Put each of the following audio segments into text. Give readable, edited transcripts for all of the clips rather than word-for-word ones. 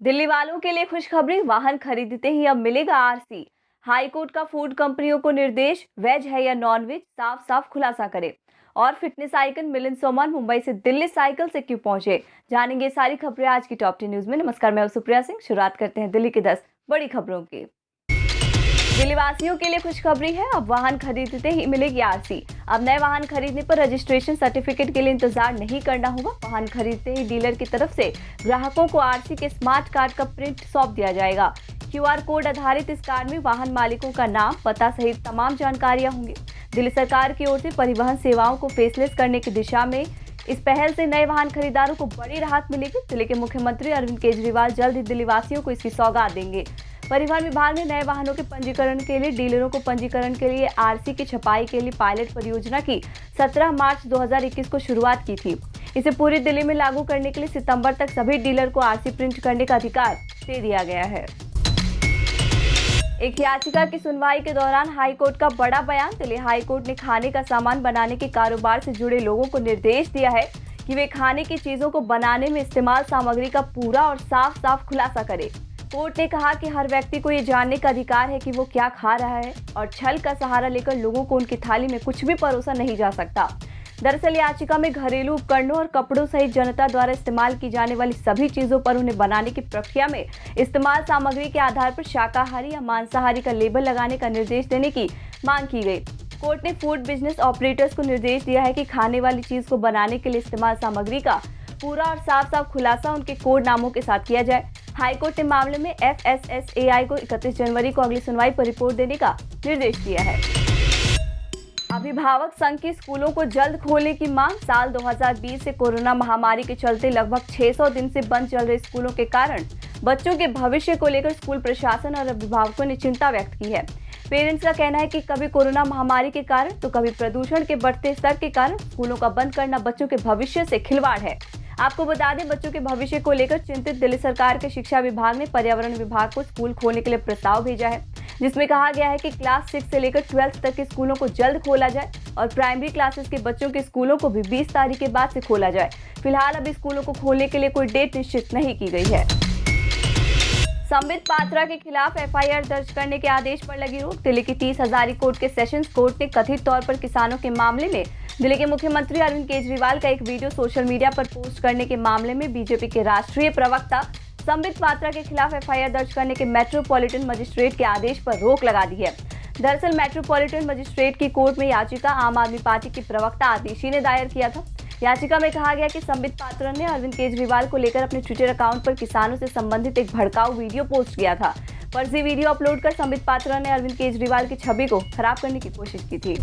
दिल्ली वालों के लिए खुशखबरी, वाहन खरीदते ही अब मिलेगा आरसी। हाईकोर्ट का फूड कंपनियों को निर्देश, वेज है या नॉन वेज, साफ साफ खुलासा करें। और फिटनेस आइकन मिलिंद सोमन मुंबई से दिल्ली साइकिल से क्यों पहुंचे, जानेंगे सारी खबरें आज की टॉप 10 न्यूज में। नमस्कार, मैं हूं सुप्रिया सिंह। शुरुआत करते हैं दिल्ली की 10 बड़ी खबरों की। दिल्ली वासियों के लिए खुशखबरी है, अब वाहन खरीदते ही मिलेगी आरसी। अब नए वाहन खरीदने पर रजिस्ट्रेशन सर्टिफिकेट के लिए इंतजार नहीं करना होगा। वाहन खरीदते ही डीलर की तरफ से ग्राहकों को आरसी के स्मार्ट कार्ड का प्रिंट सौंप दिया जाएगा। क्यूआर कोड आधारित इस कार्ड में वाहन मालिकों का नाम, पता सहित तमाम जानकारियां होंगी। दिल्ली सरकार की ओर से परिवहन सेवाओं को फेसलेस करने की दिशा में इस पहल से नए वाहन खरीदारों को बड़ी राहत मिलेगी। दिल्ली के मुख्यमंत्री अरविंद केजरीवाल जल्द ही दिल्ली वासियों को इसकी सौगात देंगे। परिवहन विभाग ने नए वाहनों के पंजीकरण के लिए डीलरों को पंजीकरण के लिए आरसी की छपाई के लिए पायलट परियोजना की 17 मार्च 2021 को शुरुआत की थी। इसे पूरी दिल्ली में लागू करने के लिए सितंबर तक सभी डीलर को आरसी प्रिंट करने का अधिकार दे दिया गया है। एक याचिका की सुनवाई के दौरान हाईकोर्ट का बड़ा बयान। दिल्ली हाईकोर्ट ने खाने का सामान बनाने के कारोबार से जुड़े लोगों को निर्देश दिया है कि वे खाने की चीजों को बनाने में इस्तेमाल सामग्री का पूरा और साफ साफ खुलासा करें। कोर्ट ने कहा कि हर व्यक्ति को ये जानने का अधिकार है कि वो क्या खा रहा है और छल का सहारा लेकर लोगों को उनकी थाली में कुछ भी परोसा नहीं जा सकता। दरअसल याचिका में घरेलू उपकरणों और कपड़ों सहित जनता द्वारा इस्तेमाल की जाने वाली सभी चीजों पर उन्हें बनाने की प्रक्रिया में इस्तेमाल सामग्री के आधार पर शाकाहारी या मांसाहारी का लेबल लगाने का निर्देश देने की मांग की गई। कोर्ट ने फूड बिजनेस ऑपरेटर्स को निर्देश दिया है कि खाने वाली चीज को बनाने के लिए इस्तेमाल सामग्री का पूरा और साफ साफ खुलासा उनके कोड नामों के साथ किया जाए। हाईकोर्ट ने मामले में FSSAI को 31 जनवरी को अगली सुनवाई पर रिपोर्ट देने का निर्देश दिया है। अभिभावक संघ की स्कूलों को जल्द खोलने की मांग। साल 2020 से कोरोना महामारी के चलते लगभग 600 दिन से बंद चल रहे स्कूलों के कारण बच्चों के भविष्य को लेकर स्कूल प्रशासन और अभिभावकों ने चिंता व्यक्त की है। पेरेंट्स का कहना है कि कभी कोरोना महामारी के कारण तो कभी प्रदूषण के बढ़ते स्तर के कारण स्कूलों का बंद करना बच्चों के भविष्य से खिलवाड़ है। आपको बता दें, बच्चों के भविष्य को लेकर चिंतित दिल्ली सरकार के शिक्षा विभाग ने पर्यावरण विभाग को स्कूल खोलने के लिए प्रस्ताव भेजा है, जिसमें कहा गया है कि क्लास 6 से लेकर 12th तक के स्कूलों को जल्द खोला जाए और प्राइमरी क्लासेस के बच्चों के स्कूलों को भी 20 तारीख के बाद से खोला जाए। फिलहाल अभी स्कूलों को खोलने के लिए कोई डेट निश्चित नहीं की गई है। संबित पात्रा के खिलाफ FIR दर्ज करने के आदेश पर लगी रोक। दिल्ली की 30 हजारी कोर्ट के सेशंस कोर्ट ने कथित तौर पर किसानों के मामले में दिल्ली के मुख्यमंत्री अरविंद केजरीवाल का एक वीडियो सोशल मीडिया पर पोस्ट करने के मामले में बीजेपी के राष्ट्रीय प्रवक्ता संबित पात्रा के खिलाफ FIR दर्ज करने के मेट्रोपॉलिटन मजिस्ट्रेट के आदेश पर रोक लगा दी है। दरअसल मेट्रोपॉलिटन मजिस्ट्रेट की कोर्ट में याचिका आम आदमी पार्टी के प्रवक्ता आतिशी ने दायर किया था। याचिका में कहा गया कि संबित पात्रा ने अरविंद केजरीवाल को लेकर अपने ट्विटर अकाउंट पर किसानों से संबंधित एक भड़काऊ वीडियो पोस्ट किया था। फर्जी वीडियो अपलोड कर संबित पात्रा ने अरविंद केजरीवाल की छवि को खराब करने की कोशिश की थी।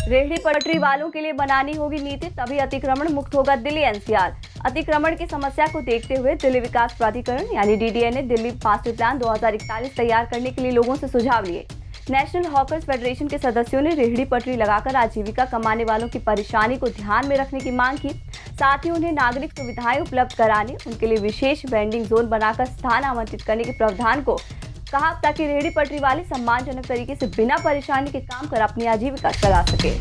रेहड़ी पटरी वालों के लिए बनानी होगी नीति, तभी अतिक्रमण मुक्त होगा दिल्ली NCR। अतिक्रमण की समस्या को देखते हुए दिल्ली विकास प्राधिकरण यानी DDA ने दिल्ली मास्टर प्लान 2041 तैयार करने के लिए लोगों से सुझाव लिए। नेशनल हॉकर्स फेडरेशन के सदस्यों ने रेहड़ी पटरी लगाकर आजीविका कमाने वालों की परेशानी को ध्यान में रखने की मांग की। साथ ही उन्हें नागरिक सुविधाएं उपलब्ध कराने, उनके लिए विशेष वेंडिंग जोन बनाकर स्थान आवंटित करने के प्रावधान को कहा, ताकि रेहड़ी पटरी वाले सम्मानजनक तरीके से बिना परेशानी के काम कर अपनी आजीविका चला सके।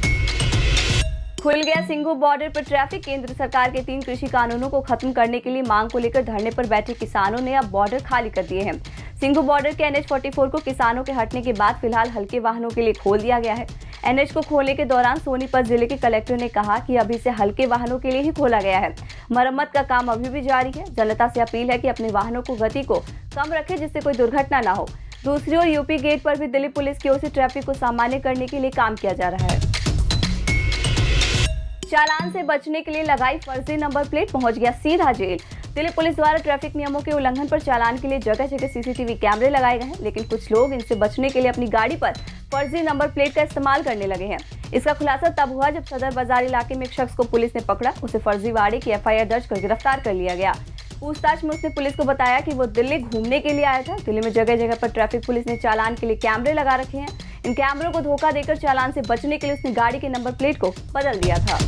खुल गया सिंघू बॉर्डर पर ट्रैफिक। केंद्र सरकार के 3 कृषि कानूनों को खत्म करने के लिए मांग को लेकर धरने पर बैठे किसानों ने अब बॉर्डर खाली कर दिए हैं। सिंघू बॉर्डर के NH 44 को किसानों के हटने के बाद फिलहाल हल्के वाहनों के लिए खोल दिया गया है। NH को खोलने के दौरान सोनीपत जिले के कलेक्टर ने कहा कि अभी से हल्के वाहनों के लिए ही खोला गया है। मरम्मत का काम अभी भी जारी है। जनता से अपील है कि अपने वाहनों को गति को कम रखे, जिससे कोई दुर्घटना न हो। दूसरी ओर यूपी गेट पर भी दिल्ली पुलिस की ओर से ट्रैफिक को सामान्य करने के लिए काम किया जा रहा है। चालान से बचने के लिए लगाई फर्जी नंबर प्लेट, पहुंच गया सीधा जेल। दिल्ली पुलिस द्वारा ट्रैफिक नियमों के उल्लंघन पर चालान के लिए जगह जगह CCTV कैमरे लगाए गए हैं, लेकिन कुछ लोग इनसे बचने के लिए अपनी गाड़ी पर फर्जी नंबर प्लेट का इस्तेमाल करने लगे हैं। इसका खुलासा तब हुआ जब सदर बाजार इलाके में एक शख्स को पुलिस ने पकड़ा। उसे फर्जीवाड़े की FIR दर्ज कर गिरफ्तार कर लिया गया। पूछताछ में उसने पुलिस को बताया कि वो दिल्ली घूमने के लिए आया था। दिल्ली में जगह जगह पर ट्रैफिक पुलिस ने चालान के लिए कैमरे लगा रखे हैं। इन कैमरों को धोखा देकर चालान से बचने के लिए उसने गाड़ी के नंबर प्लेट को बदल दिया था।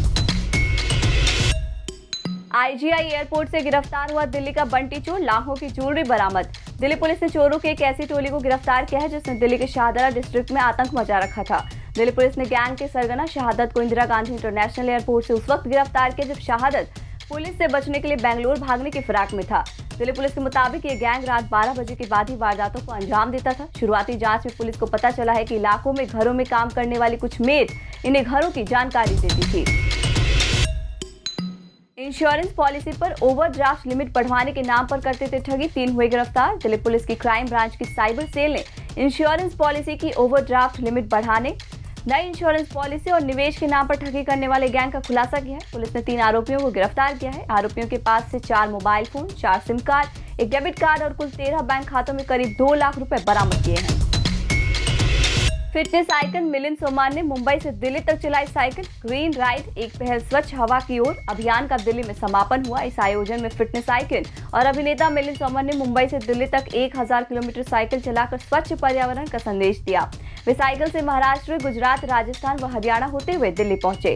IGI एयरपोर्ट से गिरफ्तार हुआ दिल्ली का बंटी चोर, लाखों की ज्वेलरी बरामद। दिल्ली पुलिस ने चोरों की एक ऐसी टोली को गिरफ्तार किया है जिसने दिल्ली के शाहदरा डिस्ट्रिक्ट में आतंक मचा रखा था। दिल्ली पुलिस ने गैंग के सरगना शहादत को इंदिरा गांधी इंटरनेशनल एयरपोर्ट से उस वक्त गिरफ्तार किया जब शहादत पुलिस से बचने के लिए बेंगलुरु भागने की फिराक में था। दिल्ली पुलिस के मुताबिक ये गैंग रात 12 बजे के बाद ही वारदातों को अंजाम देता था। शुरुआती जांच में पुलिस को पता चला है कि इलाकों में घरों में काम करने वाली कुछ मेड इन्हें घरों की जानकारी देती थी। इंश्योरेंस पॉलिसी पर ओवरड्राफ्ट लिमिट बढ़वाने के नाम पर करते थे ठगी, 3 हुए गिरफ्तार। दिल्ली पुलिस की क्राइम ब्रांच की साइबर सेल ने इंश्योरेंस पॉलिसी की ओवरड्राफ्ट लिमिट बढ़ाने, नई इंश्योरेंस पॉलिसी और निवेश के नाम पर ठगी करने वाले गैंग का खुलासा किया है। पुलिस ने 3 आरोपियों को गिरफ्तार किया है। आरोपियों के पास से 4 mobile phone, 4 SIM card, 1 debit card और कुल 13 बैंक खातों में करीब 2 लाख रुपए बरामद किए हैं। फिटनेस आइकन मिलिंद सोमन ने मुंबई से दिल्ली तक चलाई साइकिल ग्रीन राइड, एक पहल स्वच्छ हवा की ओर अभियान का दिल्ली में समापन हुआ। इस आयोजन में फिटनेस आइकन और अभिनेता मिलिंद सोमन ने मुंबई से दिल्ली तक 1000 किलोमीटर साइकिल चलाकर स्वच्छ पर्यावरण का संदेश दिया। वे साइकिल से महाराष्ट्र, गुजरात, राजस्थान व हरियाणा होते हुए दिल्ली पहुंचे।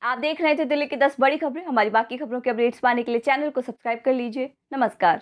आप देख रहे थे दिल्ली की 10 बड़ी खबरें। हमारी बाकी खबरों के अपडेट्स पाने के लिए चैनल को सब्सक्राइब कर लीजिए। नमस्कार।